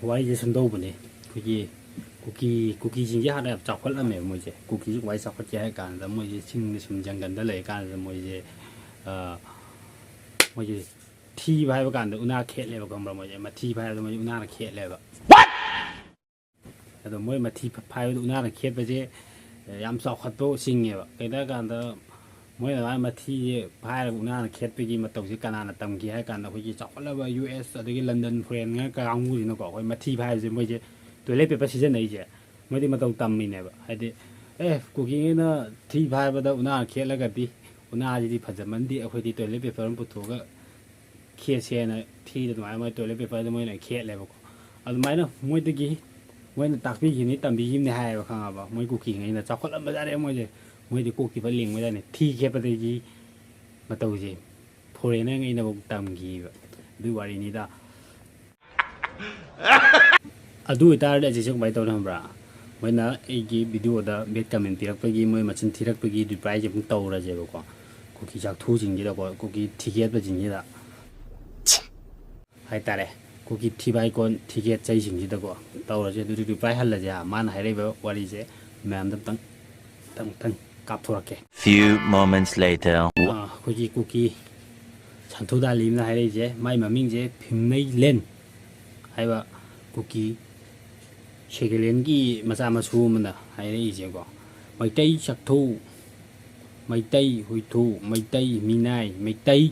ꯋꯥꯔꯤꯁꯦ ꯁꯨꯝꯗꯧꯕꯅꯦ ꯀꯨꯀꯤꯁꯤꯡꯁꯦ ꯍꯥꯟꯅ ꯌꯥꯝ ꯆꯥꯎꯈꯠꯂꯝꯃꯦꯕ ꯃꯣꯏꯁꯦ ꯀꯨꯀꯤꯁꯦ ꯀꯃꯥꯏꯅ ꯆꯥꯎꯈꯠꯀꯦ ꯍꯥꯏ ꯀꯥꯟꯗ ꯃꯣꯏꯁꯦ ꯆꯤꯡꯗ ꯁꯨꯝ ꯖꯪꯒꯜꯗ ꯂꯩ ꯀꯥꯟꯗ ꯃꯣꯏꯁꯦ ꯊꯤꯕ ꯍꯥꯏꯕ ꯀꯥꯟꯗ ꯎꯅꯥ ꯈꯦꯠꯂꯦꯕ ꯈꯪꯕ꯭ꯔꯥ ꯃꯣꯏꯁꯦ ꯃꯊꯤ ꯐꯥꯏꯕꯗ ꯃꯣꯏꯁꯦ ꯎꯅꯥꯅ ꯈꯦꯠꯂꯦꯕ ꯑꯗꯣ ꯃꯣꯏ ꯃꯊꯤ ꯐꯥꯏꯕꯗ ꯎꯅꯥꯅ ꯈꯦꯠꯄꯁꯦ ꯌꯥꯝ ꯆꯥꯎꯈꯠꯄ ꯆꯤꯡꯉꯦꯕ ꯀꯩꯗ ꯍꯥꯏ ꯀꯥꯟꯗ ꯃꯣꯏꯅ ꯑꯗꯨꯃꯥꯏꯅ ꯃꯊꯤꯁꯦ ꯐꯥꯏꯔꯒ ꯎꯅꯥꯅ ꯈꯦꯠꯄꯒꯤ ꯃꯇꯧꯁꯤ ꯀꯅꯥꯅ ꯇꯝꯈꯤ ꯍꯥꯏ ꯀꯥꯟꯗ ꯑꯩꯈꯣꯏꯒꯤ ꯆꯥꯎꯈꯠꯂꯕ US ꯑꯗꯒꯤ ꯂꯟꯗꯟ ꯐꯣꯔꯦꯟ ꯀꯥꯡꯕꯨꯁꯤꯅꯀꯣ ꯑꯩꯈꯣꯏ ꯃꯊꯤ ꯐꯥꯏꯕꯁꯦ ꯃꯣꯏꯁꯦ ꯇꯣꯏꯂꯦꯠ ꯄꯦꯄꯔ ꯁꯤꯖꯤꯟꯅꯩꯁꯦ ꯃꯣꯏꯗꯤ ꯃꯇꯧ ꯇꯝꯃꯤꯅꯦꯕ ꯍꯥꯏꯗꯤ ꯀꯨꯀꯤꯉꯩꯅ ꯊꯤ ꯐꯥꯏꯕꯗ ꯎꯅꯥꯅ ꯈꯦꯠꯂꯒꯗꯤ ꯎꯅꯥꯁꯤꯗꯤ ꯐꯖꯃꯟꯗꯦ ꯑꯩꯈꯣꯏꯗꯤ ꯇꯣꯏꯂꯦꯠ ꯄꯦꯄꯔ ꯑꯃ ꯄꯨꯊꯣꯛꯑꯒ ꯈꯦꯠꯁꯦꯅ ꯊꯤꯗ ꯑꯗꯨꯃꯥꯏꯅ ꯃꯣꯏ ꯇꯣꯏꯂꯦꯠ ꯄꯦꯄꯔꯗ ꯃꯣꯏꯅ ꯈꯦꯠꯂꯦꯕꯀꯣ ꯑꯗꯨꯃꯥꯏꯅ ꯃꯣꯏꯅ ꯇꯥꯛꯄꯤꯈꯤꯕꯅꯤ ꯇꯝꯕꯤꯈꯤꯕꯅꯤ ꯍꯥꯏꯌꯦꯕ ꯈꯪꯉꯕ ꯃꯣꯏ ꯀꯨꯀꯤꯉꯩꯅ ꯆꯥꯎꯈꯠꯂꯝꯕꯖꯥꯠꯅꯦ ꯃꯣꯏꯗꯤ ꯀꯣꯛꯇꯤꯐ ꯂꯤꯡꯕꯖꯥꯠꯅꯤ ꯊꯤ ꯈꯦꯠꯄꯗꯒꯤ ꯃꯇꯧꯁꯦ ꯐꯣꯔꯦꯟꯅꯔꯉꯩꯅꯐꯧ ꯇꯝꯈꯤꯕ ꯑꯗꯨꯒꯤ ꯋꯥꯔꯤꯅꯤꯗ ꯑꯗꯨ ꯑꯣꯏꯇꯥꯔꯗꯤ ꯑꯁꯤꯁꯦ ꯀꯃꯥꯏꯅ ꯇꯧꯅꯤ ꯈꯪꯕ꯭ꯔꯥ ꯃꯣꯏꯅ ꯑꯩꯒꯤ ꯚꯤꯗꯤꯑꯣꯗ ꯕꯦꯠ ꯀꯃꯦꯟ ꯄꯤꯔꯛꯄꯒꯤ ꯃꯣꯏ ꯃꯆꯤꯟ ꯊꯤꯔꯛꯄꯒꯤ ꯔꯤꯄ꯭ꯂꯥꯏꯁꯦ ꯑꯃꯨꯛ ꯇꯧꯔꯁꯦꯕꯀꯣ ꯀꯨꯀꯤ ꯆꯥꯛꯊꯨꯁꯤꯡꯁꯤꯗꯀꯣ ꯀꯨꯀꯤ ꯊꯤꯒꯦꯠꯄꯁꯤꯡꯁꯤꯗ ꯍꯥꯏꯇꯥꯔꯦ ꯀꯨꯀꯤ ꯊꯤꯕꯥꯏꯀꯣꯟ ꯊꯤꯒꯦꯠꯆꯩꯁꯤꯡꯁꯤꯗꯀꯣ ꯇꯧꯔꯁꯦ ꯑꯗꯨꯗꯤ ꯔꯤꯄ꯭ꯂꯥꯏ ꯍꯜꯂꯁꯦ ꯃꯥꯅ ꯍꯥꯏꯔꯛꯏꯕ ꯋꯥꯔꯤꯁꯦ ꯃꯌꯥꯝꯗ ꯑꯃꯨꯛꯇꯪ ꯀꯥꯞꯊꯣꯔꯛꯀꯦ Few moments later. ꯑꯩꯈꯣꯏꯒꯤ ꯀꯨꯀꯤ ꯁꯟꯊꯨꯗꯥꯂꯤꯅ ꯍꯥꯏꯔꯛꯏꯁꯦ ꯃꯥꯏ ꯃꯃꯤꯡꯁꯦ ꯐꯤꯝꯅꯩꯂꯦꯟ ꯍꯥꯏꯕ ꯀꯨꯀꯤ ꯁꯦꯀꯦꯂꯦꯟꯒꯤ ꯃꯆꯥ ꯃꯁꯨ ꯑꯃꯅ ꯍꯥꯏꯔꯛꯏꯁꯦꯀꯣ ꯃꯩꯇꯩ ꯆꯛꯊꯨ ꯃꯩꯇꯩ ꯍꯨꯏꯊꯨ ꯃꯩꯇꯩ ꯃꯤꯅꯥꯏ ꯃꯩꯇꯩ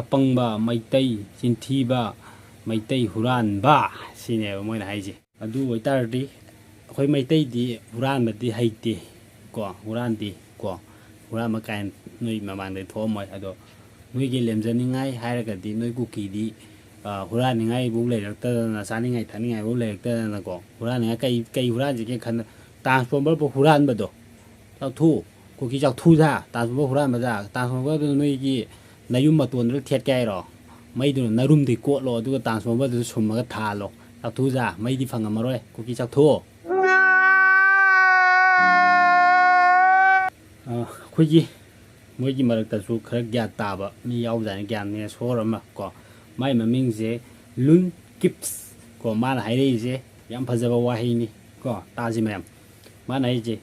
ꯑꯄꯪꯕ ꯃꯩꯇꯩ ꯆꯤꯟꯊꯤꯕ ꯃꯩꯇꯩ ꯍꯨꯔꯥꯟꯕ ꯁꯤꯅꯦꯕ ꯃꯣꯏꯅ ꯍꯥꯏꯁꯦ ꯑꯗꯨ ꯑꯣꯏꯇꯥꯔꯗꯤ ꯑꯩꯈꯣꯏ ꯃꯩꯇꯩꯗꯤ ꯍꯨꯔꯥꯟꯕꯗꯤ ꯍꯩꯇꯦ ꯍꯨꯔꯥꯟꯗꯦ ꯍꯨꯔꯥꯟꯕ ꯀꯥꯏꯅ ꯅꯣꯏ ꯃꯃꯥꯡꯗ ꯊꯣꯛꯑꯝꯃꯣꯏ ꯑꯗꯣ ꯅꯣꯏꯒꯤ ꯂꯦꯝꯖꯅꯤꯡꯉꯥꯏ ꯍꯥꯏꯔꯒꯗꯤ ꯅꯣꯏ ꯀꯨꯀꯤꯗꯤ ꯍꯨꯔꯥꯟꯅꯤꯡꯉꯥꯏꯐꯥꯎ ꯂꯩꯔꯛꯇꯗꯅ ꯆꯥꯅꯤꯡꯉꯥꯏ ꯊꯛꯅꯤꯡꯉꯥꯏꯐꯥꯎ ꯂꯩꯔꯛꯇꯗꯅꯀꯣ ꯍꯨꯔꯥꯟꯅꯤꯡꯉꯥꯏ ꯀꯩ ꯍꯨꯔꯥꯟꯁꯤꯒꯦ ꯈꯟꯅ ꯇ꯭ꯔꯥꯟꯁꯐꯣꯔꯃꯔꯐꯥꯎ ꯍꯨꯔꯥꯟꯕꯗꯣ ꯆꯥꯎꯊꯨ ꯀꯨꯀꯤ ꯆꯥꯎꯊꯨꯖꯥ ꯇ꯭ꯔꯥꯟꯁꯐꯣꯔꯃꯔ ꯍꯨꯔꯥꯟꯕꯖꯥ ꯇ꯭ꯔꯥꯟꯁꯐꯣꯔꯃꯔꯗꯨꯅ ꯅꯣꯏꯒꯤ ꯅꯌꯨꯝ ꯃꯇꯣꯟꯗꯨꯗ ꯊꯦꯠꯀꯦ ꯍꯥꯏꯔꯣ ꯃꯩꯗꯨꯅ ꯅꯔꯨꯝꯗꯩ ꯀꯣꯠꯂꯣ ꯑꯗꯨꯒ ꯇ꯭ꯔꯥꯟꯁꯐꯣꯔꯃꯔꯗꯨꯗ ꯁꯨꯝꯃꯒ ꯊꯥꯜꯂꯣ ꯆꯥꯎꯊꯨꯖꯥ ꯃꯩꯗꯤ ꯐꯪꯉꯝꯃꯔꯣꯏ ꯀꯨꯀꯤ ꯆꯥꯎꯊꯨ ꯑꯩꯈꯣꯏꯒꯤ ꯃꯣꯏꯒꯤ ꯃꯔꯛꯇꯁꯨ ꯈꯔ ꯒ꯭ꯌꯥꯟ ꯇꯥꯕ ꯃꯤ ꯌꯥꯎꯖꯥꯠꯅꯤ ꯒ꯭ꯌꯥꯟ ꯁꯣꯔ ꯑꯃ ꯃꯥꯏ ꯃꯃꯤꯡꯁꯦ ꯂꯨꯟ ꯀꯤꯞꯁ ꯃꯥꯅ ꯍꯥꯏꯔꯛꯏꯁꯦ ꯌꯥꯝ ꯐꯖꯕ ꯋꯥꯍꯩꯅꯤ ꯇꯥꯁꯤ ꯃꯌꯥꯝ ꯃꯥꯅ ꯍꯥꯏꯔꯤꯁꯦ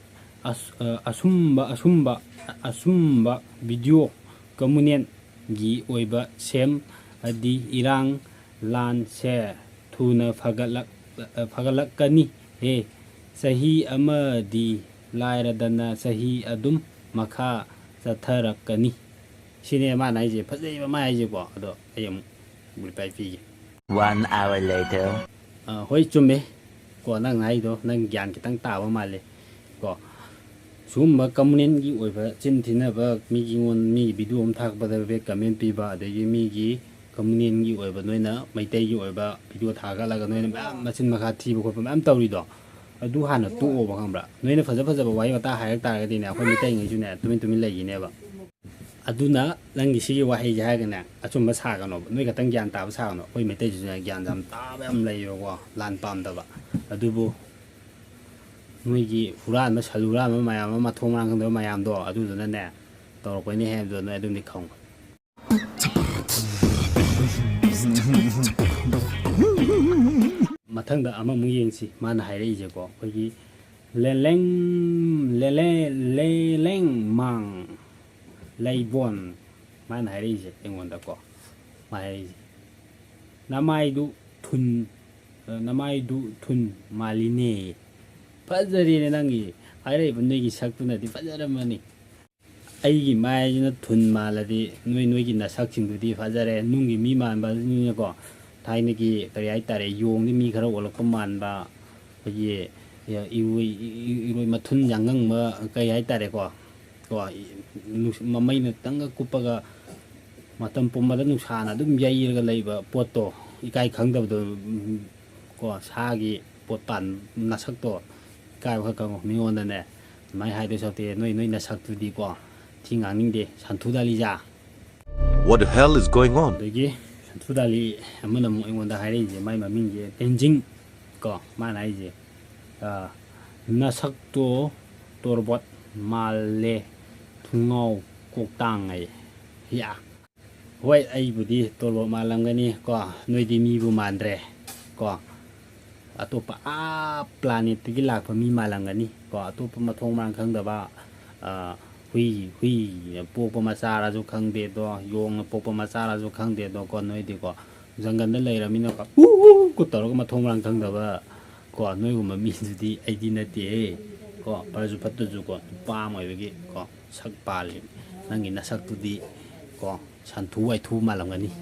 ꯑꯁꯨꯝꯕ ꯚꯤꯗꯤꯑꯣ ꯀꯝꯃꯨꯅꯦꯟꯒꯤ ꯑꯣꯏꯕ ꯁꯦꯝ ꯍꯥꯏꯗꯤ ꯏꯔꯥꯡ ꯂꯥꯟꯁꯦ ꯊꯨꯅ ꯐꯒꯠꯂꯛꯀꯅꯤ ꯆꯍꯤ ꯑꯃꯗꯤ ꯂꯥꯏꯔꯗꯅ ꯆꯍꯤ ꯑꯗꯨꯝ ꯃꯈꯥ ꯆꯠꯊꯔꯛꯀꯅꯤ ꯁꯤꯅꯦ ꯃꯥꯅ ꯍꯥꯏꯁꯦ ꯐꯖꯩꯕ ꯃꯥ ꯍꯥꯏꯁꯦꯀꯣ ꯑꯗꯣ ꯑꯩ ꯑꯃꯨꯛ ꯔꯤꯄ꯭ꯂꯥꯏ ꯄꯤꯒꯦ 1 hour later. ꯍꯣꯏ ꯆꯨꯝꯃꯦ ꯅꯪ ꯍꯥꯏꯗꯣ ꯅꯪ ꯒ꯭ꯌꯥꯟ खितꯪ ꯇꯥꯕ ꯃꯥꯜꯂꯦ ꯁꯤꯒꯨꯝꯕ ꯀꯝꯃꯨꯅꯦꯟꯒꯤ ꯑꯣꯏꯕ ꯆꯤꯟ ꯊꯤꯅꯕ ꯃꯤꯒꯤ ꯚꯤꯗꯤꯑꯣ ꯑꯃ ꯊꯥꯒꯠꯄꯗ ꯕꯦꯛ ꯀꯃꯦꯟ ꯄꯤꯕ ꯑꯗꯒꯤ ꯃꯤꯒꯤ ꯀꯝꯃꯨꯅꯦꯟꯒꯤ ꯑꯣꯏꯕ ꯅꯣꯏꯅ ꯃꯩꯇꯩꯒꯤ ꯑꯣꯏꯕ ꯚꯤꯗꯤꯑꯣ ꯊꯥꯒꯠꯂꯒ ꯅꯣꯏꯅ ꯃꯌꯥꯝ ꯃꯆꯤꯟ ꯃꯈꯥ ꯊꯤꯕ ꯈꯣꯠꯄ ꯃꯌꯥꯝ ꯇꯧꯔꯤꯗꯣ ꯑꯗꯨ ꯍꯥꯟꯅ ꯇꯣꯛꯑꯣꯕ ꯈꯪꯕ꯭ꯔꯥ ꯅꯣꯏꯅ ꯐꯖꯕ ꯋꯥꯍꯩ ꯋꯥꯇꯥ ꯍꯥꯏꯔꯛ ꯇꯥꯔꯒꯗꯤꯅꯦ ꯑꯩꯈꯣꯏ ꯃꯩꯇꯩꯉꯩꯁꯨꯅꯦ ꯇꯨꯃꯤꯟ ꯂꯩꯈꯤꯅꯦꯕ ꯑꯗꯨꯅ ꯅꯪꯒꯤ ꯁꯤꯒꯤ ꯋꯥꯍꯩꯁꯦ ꯍꯥꯏꯔꯒꯅꯦ ꯑꯆꯨꯝꯕ ꯁꯥꯒꯅꯣꯕ ꯅꯣꯏ ꯈꯛꯇꯪ ꯒ꯭ꯌꯥꯟ ꯇꯥꯕ ꯁꯥꯒꯅꯣ ꯑꯩꯈꯣই ꯃꯩꯇꯩꯁꯤꯁꯨꯅꯦ ꯒ꯭ꯌꯥꯟ ꯌꯥꯝ ꯇꯥꯕ ꯌꯥꯝ ꯂꯩꯌꯦꯕꯀꯣ ꯂꯥꯟ ꯄꯥꯝꯗꯕ ꯑꯗꯨꯕꯨ ꯅꯣꯏꯒꯤ ꯍꯨꯔꯥꯟꯕ ꯁꯜ ꯍꯨꯔꯥꯟꯕ ꯃꯌꯥꯝ ꯑꯃ ꯃꯊꯣꯡ ꯃꯔꯥꯡ ꯈꯪꯗꯕ ꯃꯌꯥꯝꯗꯣ ꯑꯗꯨꯗꯨꯅꯅꯦ ꯇꯧꯔꯛꯄꯅꯤ ꯍꯥꯏꯕꯗꯣ ꯅꯣꯏ ꯑꯗꯨꯝꯗꯤ ꯈꯪꯉꯨ ꯃꯊꯪꯗ ꯑꯃꯃꯨꯛ ꯌꯦꯡꯁꯤ ꯃꯥꯅ ꯍꯥꯏꯔꯛꯏꯁꯦꯀꯣ ꯑꯩꯈꯣꯏꯒꯤ ꯂꯦꯂꯦꯡ ꯃꯥꯡ ꯂꯩꯕꯣꯟ ꯃꯥꯅ ꯍꯥꯏꯔꯛꯏꯁꯦ ꯑꯩꯉꯣꯟꯗꯀꯣ ꯃꯥ ꯍꯥꯏꯔꯛꯏꯁꯦ ꯅꯃꯥꯏꯗꯨ ꯊꯨꯟ ꯃꯥꯜꯂꯤꯅꯦ ꯐꯖꯔꯦꯅꯦ ꯅꯪꯒꯤ ꯍꯥꯏꯔꯛꯏꯕ ꯅꯣꯏꯒꯤ ꯁꯛꯇꯨꯅꯗꯤ ꯐꯖꯔꯝꯃꯅꯤ ꯑꯩꯒꯤ ꯃꯥꯏꯁꯤꯅ ꯊꯨꯟ ꯃꯥꯜꯂꯗꯤ ꯅꯣꯏꯒꯤ ꯅꯁꯛꯁꯤꯡꯗꯨꯗꯤ ꯐꯖꯔꯦ ꯅꯨꯡꯒꯤ ꯃꯤ ꯃꯥꯟꯕꯅꯤꯅꯀꯣ ꯊꯥꯏꯅꯒꯤ ꯀꯔꯤ ꯍꯥꯏꯇꯥꯔꯦ ꯌꯣꯡꯒꯤ ꯃꯤ ꯈꯔ ꯑꯣꯜꯂꯛꯄ ꯃꯥꯟꯕ ꯑꯩꯈꯣꯏꯒꯤ ꯏꯔꯣꯏ ꯃꯊꯨꯟ ꯌꯥꯡꯉꯪꯕ ꯀꯩ ꯍꯥꯏꯇꯥꯔꯦꯀꯣ ꯃꯃꯩꯅ ꯈꯤꯇꯪꯒ ꯀꯨꯞꯄꯒ ꯃꯇꯝ ꯄꯨꯝꯕꯗ ꯅꯨꯡꯁꯥꯅ ꯑꯗꯨꯝ ꯌꯩꯔꯒ ꯂꯩꯕ ꯄꯣꯠꯇꯣ ꯏꯀꯥꯏ ꯈꯪꯗꯕꯗꯣ ꯁꯥꯒꯤ ꯄꯣꯠꯄꯥꯟ ꯅꯁꯛꯇꯣ ꯏꯀꯥꯏꯕ ꯈꯔ ꯈꯪꯉꯣ ꯃꯤꯉꯣꯟꯗꯅꯦ ꯑꯗꯨꯃꯥꯏꯅ ꯍꯥꯏꯗꯣꯏ ꯁꯛꯇꯦ ꯅꯣꯏ ꯅꯁꯛꯇꯨꯗꯤꯀꯣ ꯊꯤ ꯉꯥꯡꯅꯤꯡꯗꯦ ꯁꯟꯊꯨꯗꯥꯂꯤꯖꯥ What the hell is going on? ꯑꯗꯒꯤ ꯁꯟꯊꯨꯗꯥꯂꯤ ꯑꯃꯅ ꯑꯃꯨꯛ ꯑꯩꯉꯣꯟꯗ ꯍꯥꯏꯔꯛꯏꯁꯦ ꯃꯥꯏ ꯃꯃꯤꯡꯁꯦ ꯇꯦꯟꯖꯤꯡ ꯃꯥꯅ ꯍꯥꯏꯁꯦ ꯅꯁꯛꯇꯣ ꯇꯣꯔꯕꯣꯠ ꯃꯥꯜꯂꯦ ꯊꯨꯡꯉꯥꯎ ꯀꯣꯛꯇꯥꯡꯉꯩ ꯍꯣꯏ ꯑꯩꯕꯨꯗꯤ ꯇꯣꯔꯕꯣꯠ ꯃꯥꯜꯂꯝꯒꯅꯤ ꯅꯣꯏꯗꯤ ꯃꯤꯕꯨ ꯃꯥꯟꯗ꯭ꯔꯦ ก็อตัวปะปลาเนตที่หลักพมีมาลังกันนี่ก็ตัวปมาทงมาครั้งแต่ว่าหุยพวกปมาซาราจุครั้งเดียตัวโยงพวกปมาซาราจุครั้งเดียตัวก่อนน้อยดีกว่าจังกันได้เลยเรามีเนาะก็กูต่อเราก็มาทงมาครั้งแต่ว่าก่อนน้อยกูมามีจุดที่ไอดีนาทีก็ปราจุพัตตุจุก็ป้ามาอยู่กี้ก็สักปาเลยนั่งกินนะสักตุดีก็ฉันทูไอทูมาลังกันนี่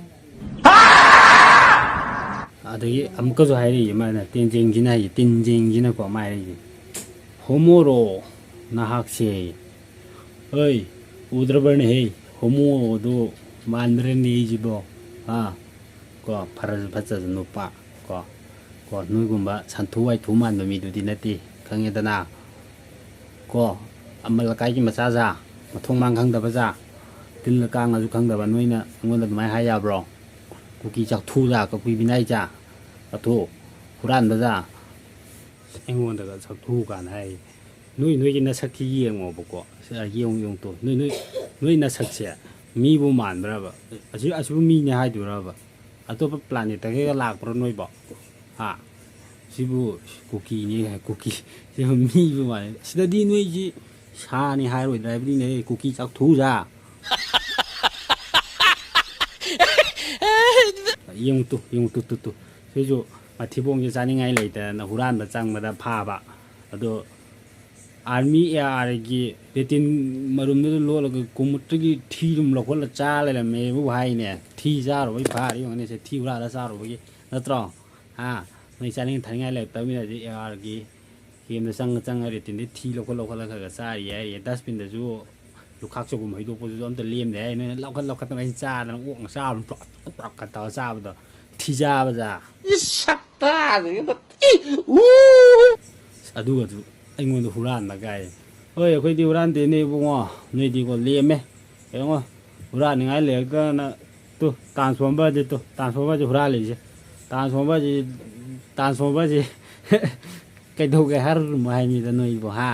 adagi amka zo hai ri ma na tin jing jin hai tin jing jin ko mai ri homoro na hak se oi udra ban he homo do mandre ni ji bo ha ko pharaz phacha no pa ko nu gum ba san thu ai thu man mi du di na ti khang ye da na ko amal kai ji ma sa za ma thong mang khang da ba za tin la ka nga ju khang da ba noi na ngon da mai ha ya broกูกี่จากทูจากกับกูบินได้จ้าอะทูกูรันได้จ้าไอ้งวนแต่ก็จากทูกันให้นุ้ยกินน่าสักที่เยี่ยงบ่ก็เสียเยี่ยงตัวนุ้ยน่าสักเสียมีบุมันบราบอาชีพมีเนี่ยให้ดูราบอะตัวพลานี่แต่ก็ลากปรนุ้ยบ่ฮะสิบุกูกี่นี่ไงกูกี่สิมีบุมันสิได้ดีนุ้ยจีชานี่ให้รวยได้ดีเนี่ยกูกี่จากทูจ้าyung tu sai jo ma thibong je jani ngai lai ta na huran ba chang ma da pha ba ado army air gi retin marum ne lo la kumut gi thi rum lo khol cha la me bu hai ne thi ja ro bai pha ri ne se thi ura la sa ro gi na tro ha mai jani thang ngai lai ta mi na ji air gi kim da chang retin ni thi lo khol ka sa ri ya dustbin da juลูกค้าชอบผมให้ดูโพสิชันแต่เลี่ยมเลยเนี่ยเราก็ต้องไอ้จ้าแล้วอ้วกซ่ามันปลอกกันต่อซ่าไปต่อที่จ้าไปจ้าสักตาเลยแบบอะดูไอ้เงินตัวหุ่นร้านมาไกลเฮ้ยคุยดีหุ่นร้านตีนี่พวกว่านี่ดีกว่าเลี่ยมไหมเห็นว่าหุ่นร้านยังไงเลยก็นะตัวตานสมบัติตัวตานสมบัติหุ่นร้านเลยสิตานสมบัติไก่ดูไก่ฮาร์มาให้มีแต่หน่วยบ่ฮะ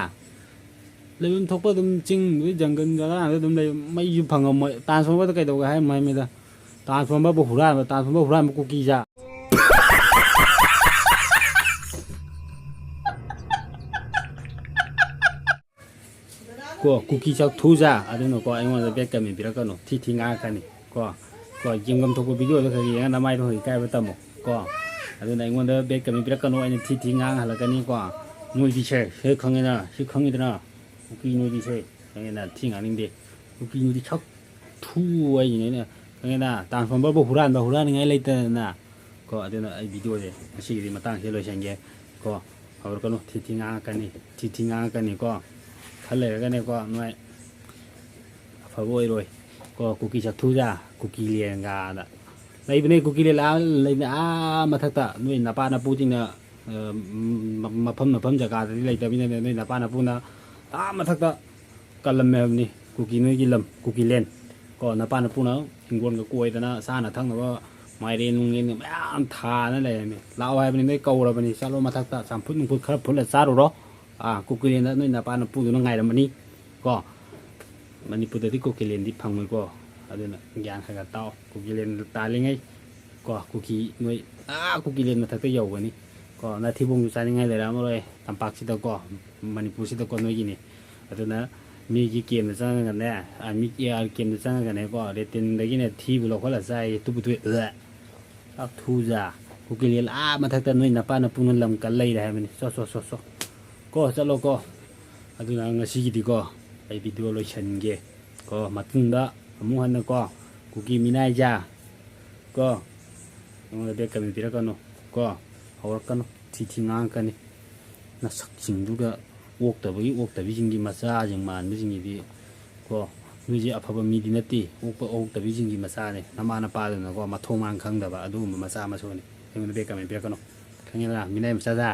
เลยมันทบตุ้มจริงหรือจังกันก็ได้ตุ้มเลยไม่ยุบพังเอาไม่ตาสมบัติก็ได้ให้ไม่ได้ตาสมบัติบุหุราตาสมบัติหุรามันกุกีจ้าก็กุกีจ้าทูจ้าอะไรนู้นก็ไอ้วันจะเบียดกันมีเบียดกันนู้นที่งานกันนี่ก็ยิงกันทุกวิดีโอก็คือยังน้ำไม่ต้องให้ใกล้ไปตั้มก็อะไรนู้นไอ้วันจะเบียดกันมีเบียดกันนู้นไอ้ที่งานอะไรกันนี่ก็นู้นที่เช่ชื่อครั้งนี้นะชื่อครั้งนี้นะกูกินนู่นดิเช่ยังไงนะทิ้งอันนี้ดิกูกินนู่นดิชักทูไว้อย่างนี้เนี่ยยังไงนะตามความบ่หุรันยังไงเลยแต่น่ะก็เดี๋ยวนะไอ้วิดีโอเนี่ยสิ่งที่มาตั้งเฉลยเช่นเงี้ยก็เอาละกันเนาะที่งานกันนี่ก็ทะเลกันนี่ก็หน่วยฝาโวยเลยก็กูกินชักทูจ้ากูกินเลี้ยงกาดเลยเป็นกูกินเลี้ยงเลยนะมาทักตะหน่วยนับป้านับปูจริงเนี่ยมาเพิ่มจากการที่เลยแต่ไม่ได้นับป้านับปูนะมาทักตะกันลำแมวนี่กูกินนู่นกินลำกูกินเล่นก็นับป้านับปูนะถึงวนกับกล้วยแต่นะซ่านะทั้งแต่ว่าไม่เรียนโรงเรียนไม่ทานั่นแหละเนี่ยเราไว้เป็นไม่เก่าเราเป็นชาโลมาทักตะ3 พุทธ 1 พุทธครับพุทธละซาหรอกูกินเล่นนั่นนับป้านับปูอยู่นั่งไงแล้วมันนี่ก็มันนี่พูดแต่ที่กูกินเล่นที่พังมือก็อะไรนะยางขยันเต้ากูกินเล่นตาเลี้ยงไงก็กูกินนู่นกูกินเล่นมาทักตะเยาวันนี้ก็นาทีวงอยู่ใจยังไงเลยแล้วมาเลยตามปากสิตะก็มันนี่พูดสิตะก็นู่นยี่นี่แต่นะมีกี่เกมจะสร้างกันเนี่ยมีกี่เกมจะสร้างกันเนี่ยก็เรตติ้งได้กี่เนี่ยทีบุหรี่คนละใจตุ้บตุ้ยเอาทูจ้ากูกินเลี้ยมาทักแต่นู่นนับป้านับปุ่นลำกันเลยได้ไหมนี่โซก็จะโลก็ಅದು ನಾನು ಸಿಗಿದಿಗೋ I video ಲೋಷನ್ಗೆ ಕೋ ಮತ್ತೊಂದ ಮುಹನ್ನ ಕೋ ಕುಕಿ ಮಿನಾಯ್ಜಾ ಕೋ ನಮಗೆ ಬೇಕಮಿ ಬಿರಕನು ಕೋ ಹೌರಕನು ಥಿಥಿಂಗಾಂಕನಿ ನ ಸಕ್ಸಿಂದುಗ ಓಕ್ತಬಿಜಿಂಗಿ massaging ಮಾನ್ಬಿಜಿಂಗಿದಿ ಕೋ ನುಜಿ ಅಫಬ ಮಿದಿ ನತ್ತಿ ಓಕ್ತಬಿಜಿಂಗಿ ಮಸಾನೆ ನಮಾನ ಪಾದನ ಕೋ ಮಥೋಮಾಂಗ್ ಖಂಗದಬ ಅದುಗುಂಬ ಮಸಾ ಮಸೋನಿ ನಮಗೆ ಬೇಕಮಿ ಬಿರಕನು ಖಂಗಿನ ಮಿನಾಯ್ ಮಸಾಜಾ